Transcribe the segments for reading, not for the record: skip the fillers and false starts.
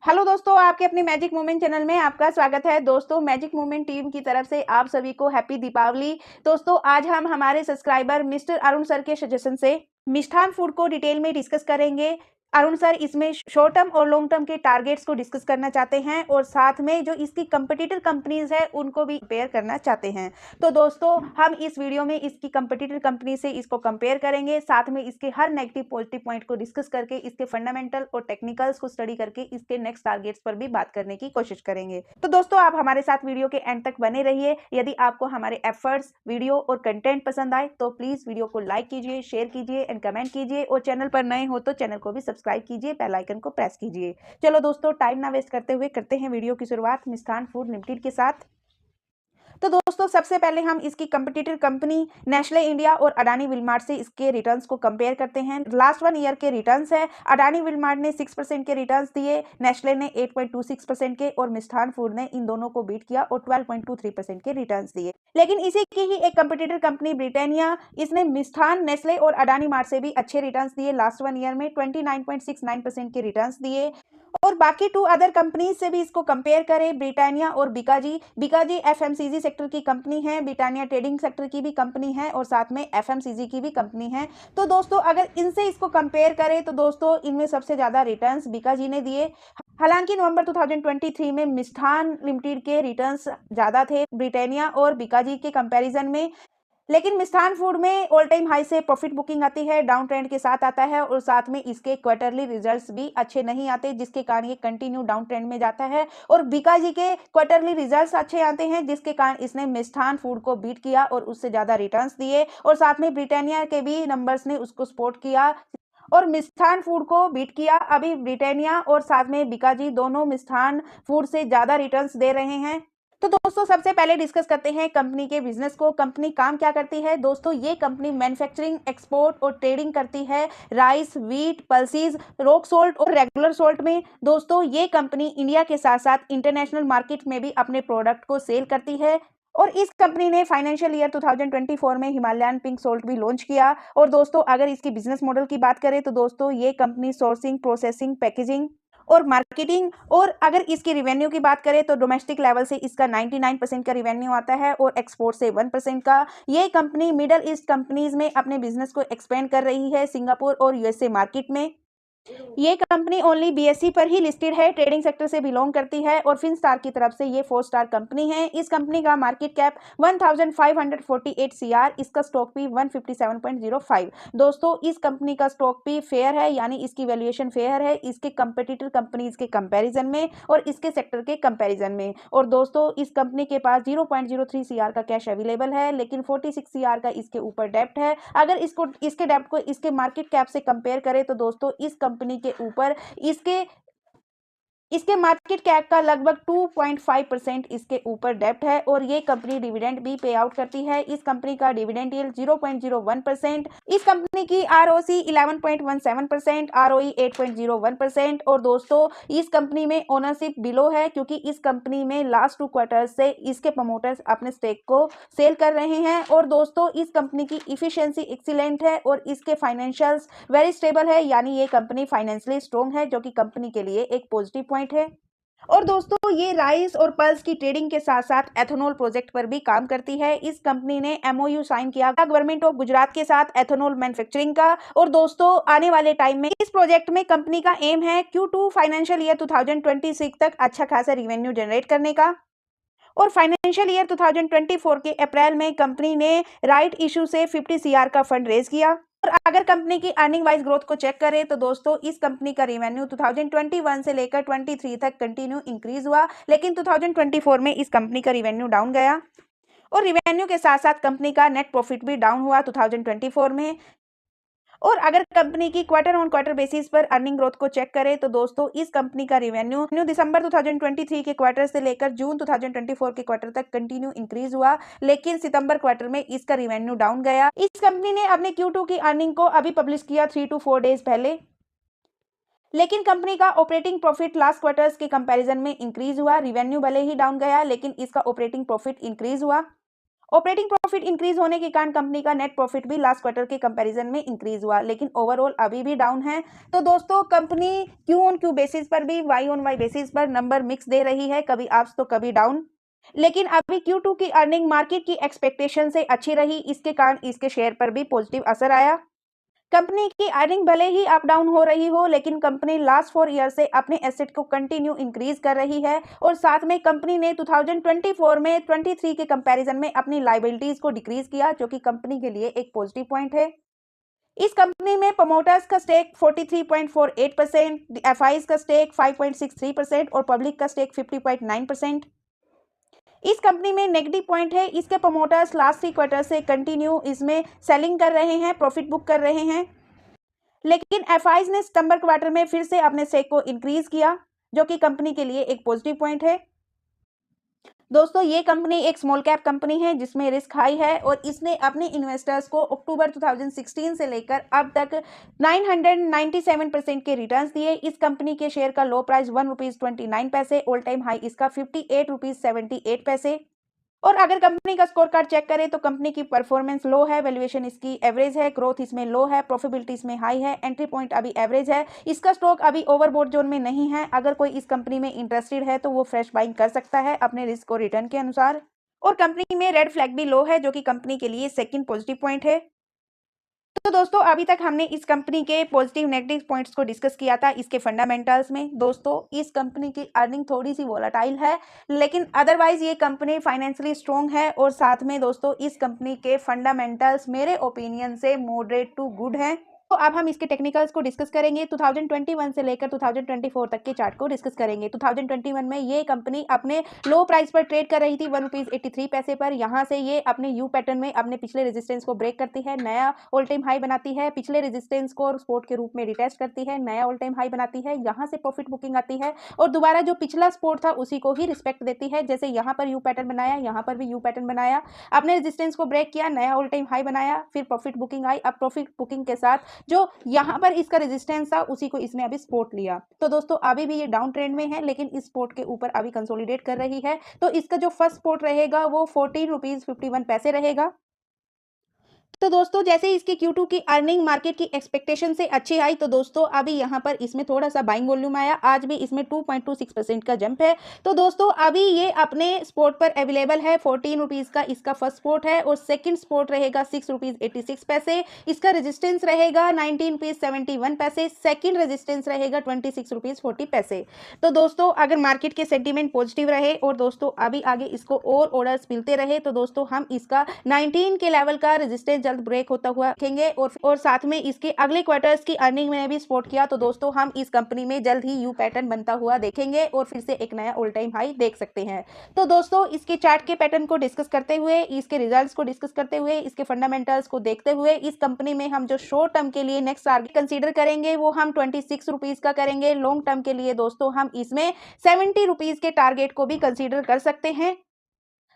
Hello दोस्तों, आपके अपने मैजिक मोमेंट चैनल में आपका स्वागत है। दोस्तों, मैजिक मोमेंट टीम की तरफ से आप सभी को हैप्पी दीपावली। दोस्तों, आज हम हमारे सब्सक्राइबर मिस्टर अरुण सर के सजेशन से मिष्ठान फूड को डिटेल में डिस्कस करेंगे। अरुण सर इसमें शॉर्ट टर्म और लॉन्ग टर्म के टारगेट्स को डिस्कस करना चाहते हैं और साथ में जो इसकी कंपटीटर कंपनीज है उनको भी कंपेयर करना चाहते हैं। तो दोस्तों, हम इस वीडियो में इसकी कंपटीटर कंपनी से इसको कंपेयर करेंगे, साथ में इसके हर नेगेटिव पॉजिटिव पॉइंट को डिस्कस करके इसके फंडामेंटल और टेक्निकल्स को स्टडी करके इसके नेक्स्ट टारगेट्स पर भी बात करने की कोशिश करेंगे। तो दोस्तों, आप हमारे साथ वीडियो के एंड तक बने रहिए। यदि आपको हमारे एफर्ट्स, वीडियो और कंटेंट पसंद आए तो प्लीज वीडियो को लाइक कीजिए, शेयर कीजिए एंड कमेंट कीजिए और चैनल पर नए हो तो चैनल को भी सब्सक्राइब कीजिए, बेल आइकन को प्रेस कीजिए। चलो दोस्तों, टाइम ना वेस्ट करते हुए करते हैं वीडियो की शुरुआत मिष्ठान फूड लिमिटेड के साथ। तो दोस्तों, सबसे पहले हम इसकी कंपटीटर कंपनी नेस्ले इंडिया और अडानी विलमार्ट से इसके रिटर्न्स को कंपेयर करते हैं। लास्ट 1 ईयर के रिटर्न्स है। अडानी विलमार्ट ने 6% के रिटर्न्स दिए, नेस्ले ने 8.26% के और मिष्ठान फूड ने इन दोनों को बीट किया और 12.23% के रिटर्न्स दिए। लेकिन इसी की ही एक कंपटीटर कंपनी ब्रिटानिया, इसने मिष्ठान, नेस्ले और अडानी मार्ट से भी अच्छे रिटर्न्स दिए। लास्ट 1 ईयर में 29.69% के रिटर्न्स दिए। और बाकी 2 अदर कंपनीज से भी इसको कंपेयर करें, ब्रिटानिया और बिकाजी। बिकाजी एफएमसीजी सेक्टर की कंपनी है, ब्रिटानिया ट्रेडिंग सेक्टर की भी कंपनी है और साथ में एफएमसीजी की भी कंपनी है। तो दोस्तों, अगर इनसे इसको कंपेयर करें तो दोस्तों इनमें सबसे ज्यादा रिटर्न्स बिकाजी ने दिए। हालांकि नवंबर 2023 में मिष्ठान लिमिटेड के रिटर्न्स ज्यादा थे ब्रिटानिया और बिकाजी के कंपैरिजन में। लेकिन मिष्ठान फूड में ऑल टाइम हाई से प्रॉफिट बुकिंग आती है, डाउन ट्रेंड के साथ आता है और साथ में इसके क्वार्टरली रिजल्ट्स भी अच्छे नहीं आते, जिसके कारण ये कंटिन्यू डाउन ट्रेंड में जाता है। और बीकाजी के क्वार्टरली रिजल्ट्स अच्छे आते हैं, जिसके कारण इसने मिष्ठान फूड को बीट किया और उससे ज्यादा रिटर्न्स दिए। और साथ में ब्रिटानिया के भी नंबर्स ने उसको सपोर्ट किया और मिष्ठान फूड को बीट किया। अभी ब्रिटानिया और साथ में बिकाजी दोनों मिष्ठान फूड से ज्यादा रिटर्न्स दे रहे हैं। तो दोस्तों, सबसे पहले डिस्कस करते हैं कंपनी के बिजनेस को। कंपनी काम क्या करती है दोस्तों? ये कंपनी मैन्युफैक्चरिंग, एक्सपोर्ट और ट्रेडिंग करती है राइस, व्हीट, पल्सीज, रॉक सोल्ट और रेगुलर सोल्ट में। दोस्तों, ये कंपनी इंडिया के साथ साथ इंटरनेशनल मार्केट में भी अपने प्रोडक्ट को सेल करती है। और इस कंपनी ने फाइनेंशियल ईयर 2024 में हिमालयन पिंक सोल्ट भी लॉन्च किया। और दोस्तों, अगर इसकी बिजनेस मॉडल की बात करें तो दोस्तों ये कंपनी सोर्सिंग, प्रोसेसिंग, पैकेजिंग और मार्केटिंग, और अगर इसकी रिवेन्यू की बात करें तो डोमेस्टिक लेवल से इसका 99% का रिवेन्यू आता है और एक्सपोर्ट से 1% का। ये कंपनी मिडल ईस्ट कंपनीज में अपने बिजनेस को एक्सपेंड कर रही है, सिंगापुर और यूएसए मार्केट में। ये कंपनी ओनली बीएसई पर ही लिस्टेड है, ट्रेडिंग सेक्टर से बिलोंग करती है और फिनस्टार की तरफ से ये 4 स्टार कंपनी है। इस कंपनी का मार्केट कैप 1548 सीआर, इसका स्टॉक भी 157.05। दोस्तों, इस कंपनी का स्टॉक भी फेयर है, यानी इसकी वैल्यूएशन फेयर है इसके कंपटीटर कंपनीज के कंपैरिजन में और इसके सेक्टर के कंपैरिजन में। और दोस्तों, इस कंपनी के पास 0.03 सीआर का कैश अवेलेबल है, लेकिन 46 सीआर का इसके ऊपर डेप्ट है। अगर इसको इसके डेप्ट को इसके मार्केट कैप से कंपेयर करें तो दोस्तों इस कंपनी के ऊपर इसके इसके मार्केट कैप का लगभग 2.5% इसके ऊपर डेप्ट है और ये कंपनी डिविडेंड भी पे आउट करती है। इस कंपनी का डिविडेंड यील्ड 0.01%, इस कंपनी की आरओसी 11.17%, आरओई 8.01%। और दोस्तों, इस कंपनी में ओनरशिप बिलो है, क्योंकि इस कंपनी में लास्ट 2 क्वार्टर्स से इसके प्रमोटर्स अपने स्टेक को सेल कर रहे हैं। और दोस्तों, इस कंपनी की इफिशियंसी एक्सीलेंट है और इसके फाइनेंशियल्स वेरी स्टेबल है, यानी ये कंपनी फाइनेंशियली स्ट्रॉन्ग है, जो कि कंपनी के लिए एक पॉजिटिव पॉइंट है। और दोस्तों, ये राइस और पल्स की ट्रेडिंग के साथ साथ एथेनॉल प्रोजेक्ट पर भी काम करती है। इस कंपनी ने एमओयू साइन किया गवर्नमेंट ऑफ गुजरात के साथ एथेनॉल मैन्युफैक्चरिंग का। और दोस्तों, आने वाले टाइम में इस प्रोजेक्ट में कंपनी का एम है Q2 फाइनेंशियल ईयर 2026 तक अच्छा खासा रिवेन्यू जनरेट करने का। और फाइनेंशियल ईयर 2024 के अप्रैल में कंपनी ने राइट इशू से 50 सीआर का फंड रेज किया। और अगर कंपनी की अर्निंग वाइज ग्रोथ को चेक करें तो दोस्तों, इस कंपनी का रेवेन्यू 2021 से लेकर 23 तक कंटिन्यू इंक्रीज हुआ, लेकिन 2024 में इस कंपनी का रेवेन्यू डाउन गया। और रेवेन्यू के साथ साथ कंपनी का नेट प्रॉफिट भी डाउन हुआ 2024 में। और अगर कंपनी की क्वार्टर ऑन क्वार्टर बेसिस पर अर्निंग ग्रोथ को चेक करें तो दोस्तों, इस कंपनी का रेवेन्यू दिसंबर 2023 के क्वार्टर से लेकर जून 2024 के क्वार्टर तक कंटिन्यू इंक्रीज हुआ, लेकिन सितंबर क्वार्टर में इसका रेवेन्यू डाउन गया। इस कंपनी ने अपने Q2 की अर्निंग को अभी पब्लिश किया 3 to 4 डेज पहले, लेकिन कंपनी का ऑपरेटिंग प्रॉफिट लास्ट क्वार्टर्स के कंपैरिजन में इंक्रीज हुआ। रेवेन्यू भले ही डाउन गया, लेकिन इसका ऑपरेटिंग प्रॉफिट इंक्रीज हुआ। ऑपरेटिंग प्रॉफिट इंक्रीज होने के कारण कंपनी का नेट प्रॉफिट भी लास्ट क्वार्टर के कंपैरिजन में इंक्रीज हुआ, लेकिन ओवरऑल अभी भी डाउन है। तो दोस्तों company Q on Q basis पर भी वाई ऑन वाई बेसिस पर नंबर मिक्स दे रही है, कभी अप्स तो कभी डाउन। लेकिन अभी Q2 की अर्निंग मार्केट की एक्सपेक्टेशन से अच्छी रही, इसके कारण इसके शेयर पर भी पॉजिटिव असर आया। कंपनी की अर्निंग भले ही अप डाउन हो रही हो, लेकिन कंपनी लास्ट 4 ईयर से अपने एसेट को कंटिन्यू इंक्रीज कर रही है और साथ में कंपनी ने 2024 में 23 के कंपैरिजन में अपनी लायबिलिटीज को डिक्रीज किया, जो कि कंपनी के लिए एक पॉजिटिव पॉइंट है। इस कंपनी में प्रमोटर्स का स्टेक 43.48%, एफआईज का स्टेक 5.63% और पब्लिक का स्टेक 50.9%। इस कंपनी में नेगेटिव पॉइंट है, इसके प्रमोटर्स लास्ट 3 क्वार्टर से कंटिन्यू इसमें सेलिंग कर रहे हैं, प्रॉफिट बुक कर रहे हैं। लेकिन एफआईज ने सितंबर क्वार्टर में फिर से अपने स्टेक को इंक्रीज किया, जो कि कंपनी के लिए एक पॉजिटिव पॉइंट है। दोस्तों ये कंपनी एक स्मॉल कैप कंपनी है जिसमें रिस्क हाई है और इसने अपने इन्वेस्टर्स को अक्टूबर 2016 से लेकर अब तक 997% के रिटर्न्स दिए। इस कंपनी के शेयर का लो प्राइस ₹1.29, ऑल टाइम हाई इसका ₹58.78। और अगर कंपनी का स्कोर कार्ड चेक करें तो कंपनी की परफॉर्मेंस लो है, वैल्यूएशन इसकी एवरेज है, ग्रोथ इसमें लो है, प्रॉफिटेबिलिटी इसमें हाई है, एंट्री पॉइंट अभी एवरेज है, इसका स्टॉक अभी ओवरबॉट जोन में नहीं है। अगर कोई इस कंपनी में इंटरेस्टेड है तो वो फ्रेश बाइंग कर सकता है अपने रिस्क और रिटर्न के अनुसार। और कंपनी में रेड फ्लैग भी लो है, जो कि कंपनी के लिए सेकंड पॉजिटिव पॉइंट है। तो दोस्तों अभी तक हमने इस कंपनी के पॉजिटिव नेगेटिव पॉइंट्स को डिस्कस किया था इसके फंडामेंटल्स में। दोस्तों इस कंपनी की अर्निंग थोड़ी सी वोलाटाइल है, लेकिन अदरवाइज ये कंपनी फाइनेंशियली स्ट्रॉन्ग है और साथ में दोस्तों इस कंपनी के फंडामेंटल्स मेरे ओपिनियन से मॉडरेट टू गुड हैं। तो अब हम इसके टेक्निकल्स को डिस्कस करेंगे, 2021 से लेकर 2024 तक के चार्ट को डिस्कस करेंगे। 2021 में ये कंपनी अपने लो प्राइस पर ट्रेड कर रही थी ₹1.83 पर। यहाँ से ये अपने यू पैटर्न में अपने पिछले रेजिस्टेंस को ब्रेक करती है, नया ऑल टाइम हाई बनाती है, पिछले रेजिस्टेंस को सपोर्ट के रूप में रिटेस्ट करती है, नया ऑल टाइम हाई बनाती है, यहाँ से प्रॉफिट बुकिंग आती है और दोबारा जो पिछला सपोर्ट था उसी को ही रिस्पेक्ट देती है। जैसे यहाँ पर यू पैटर्न बनाया, यहाँ पर भी यू पैटर्न बनाया, अपने रेजिस्टेंस को ब्रेक किया, नया ऑल टाइम हाई बनाया, फिर प्रॉफिट बुकिंग आई। अब प्रॉफिट बुकिंग के साथ जो यहाँ पर इसका रेजिस्टेंस था उसी को इसने अभी सपोर्ट लिया। तो दोस्तों अभी भी ये डाउन ट्रेंड में है, लेकिन इस सपोर्ट के ऊपर अभी कंसोलिडेट कर रही है। तो इसका जो फर्स्ट सपोर्ट रहेगा वो ₹14.51 रहेगा। तो दोस्तों जैसे इसकी Q2 की अर्निंग मार्केट की एक्सपेक्टेशन से अच्छी आई, तो दोस्तों अभी यहाँ पर इसमें थोड़ा सा बाइंग वॉल्यूम आया, आज भी इसमें 2.26% का जंप है। तो दोस्तों अभी ये अपने स्पोर्ट पर अवेलेबल है, ₹14 का इसका फर्स्ट स्पोर्ट है और सेकंड स्पोर्ट रहेगा ₹6.86। इसका रेजिस्टेंस रहेगा ₹19.71, सेकंड रेजिस्टेंस रहेगा ₹26.40। तो दोस्तों अगर मार्केट के सेंटीमेंट पॉजिटिव रहे और दोस्तों अभी आगे इसको और ऑर्डर्स मिलते रहे, तो दोस्तों हम इसका 19 के लेवल का रेजिस्टेंस जल्द ब्रेक होता हुआ देखेंगे और साथ में इसके अगले क्वार्टर्स की अर्निंग में भी सपोर्ट किया, तो दोस्तों हम इस कंपनी में जल्द ही यू पैटर्न बनता हुआ देखेंगे और फिर से एक नया ऑल टाइम हाई देख सकते हैं। तो दोस्तों इसके चार्ट के पैटर्न को डिस्कस करते हुए, इसके रिजल्ट्स को डिस्कस करते हुए, इसके फंडामेंटल्स को देखते हुए, इस कंपनी में हम जो शॉर्ट टर्म के लिए नेक्स्ट टारगेट कंसीडर करेंगे वो हम ₹26 का करेंगे। लॉन्ग टर्म के लिए दोस्तों हम इसमें ₹70 के टारगेट को भी कंसीडर कर सकते हैं।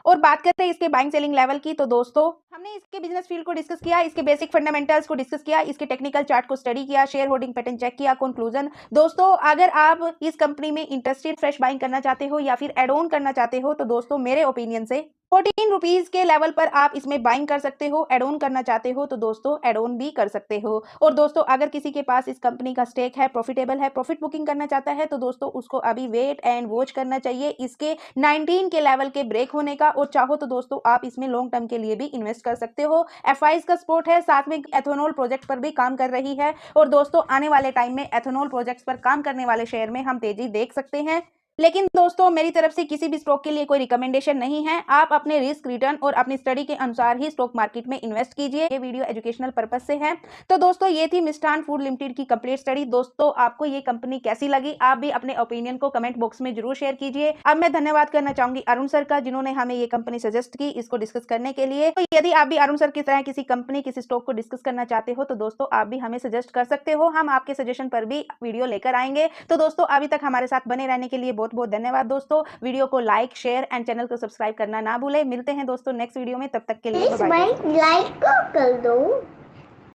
और बात करते हैं इसके बाइंग सेलिंग लेवल की, तो दोस्तों हमने इसके बिजनेस फील्ड को डिस्कस किया, इसके बेसिक फंडामेंटल्स को डिस्कस किया, इसके टेक्निकल चार्ट को स्टडी किया, शेयर होल्डिंग पैटर्न चेक किया। कंक्लूजन दोस्तों अगर आप इस कंपनी में इंटरेस्टेड फ्रेश बाइंग करना चाहते हो या फिर एड ऑन करना चाहते हो, तो दोस्तों मेरे ओपिनियन से ₹14 के लेवल पर आप इसमें बाइंग कर सकते हो। एड ऑन करना चाहते हो तो दोस्तों एड ऑन भी कर सकते हो। और दोस्तों अगर किसी के पास इस कंपनी का स्टेक है, प्रॉफिटेबल है, प्रॉफिट बुकिंग करना चाहता है, तो दोस्तों उसको अभी वेट एंड वॉच करना चाहिए इसके 19 के लेवल के ब्रेक होने का। और चाहो तो दोस्तों आप इसमें लॉन्ग टर्म के लिए भी इन्वेस्ट कर सकते हो। एफआईज का सपोर्ट है, साथ में एथेनॉल प्रोजेक्ट पर भी काम कर रही है और दोस्तों आने वाले टाइम में एथेनॉल प्रोजेक्ट्स पर काम करने वाले शेयर में हम तेजी देख सकते हैं। लेकिन दोस्तों मेरी तरफ से किसी भी स्टॉक के लिए कोई रिकमेंडेशन नहीं है, आप अपने रिस्क रिटर्न और अपनी स्टडी के अनुसार ही स्टॉक मार्केट में इन्वेस्ट कीजिए। ये वीडियो एजुकेशनल पर्पस से है। तो दोस्तों ये थी मिष्ठान फूड लिमिटेड की कंप्लीट स्टडी। दोस्तों आपको ये कंपनी कैसी लगी, आप भी अपने ओपिनियन को कमेंट बॉक्स में जरूर शेयर कीजिए। अब मैं धन्यवाद करना चाहूंगी अरुण सर का, जिन्होंने हमें ये कंपनी सजेस्ट की इसको डिस्कस करने के लिए। तो यदि आप भी अरुण सर की तरह किसी कंपनी किसी स्टॉक को डिस्कस करना चाहते हो, तो दोस्तों आप भी हमें सजेस्ट कर सकते हो, हम आपके सजेशन पर भी वीडियो लेकर आएंगे। तो दोस्तों अभी तक हमारे साथ बने रहने के लिए बहुत बहुत धन्यवाद। दोस्तों वीडियो को लाइक, शेयर एंड चैनल को सब्सक्राइब करना ना भूलें। मिलते हैं दोस्तों नेक्स्ट वीडियो में, तब तक के लिए बाय बाय। लाइक कर दो।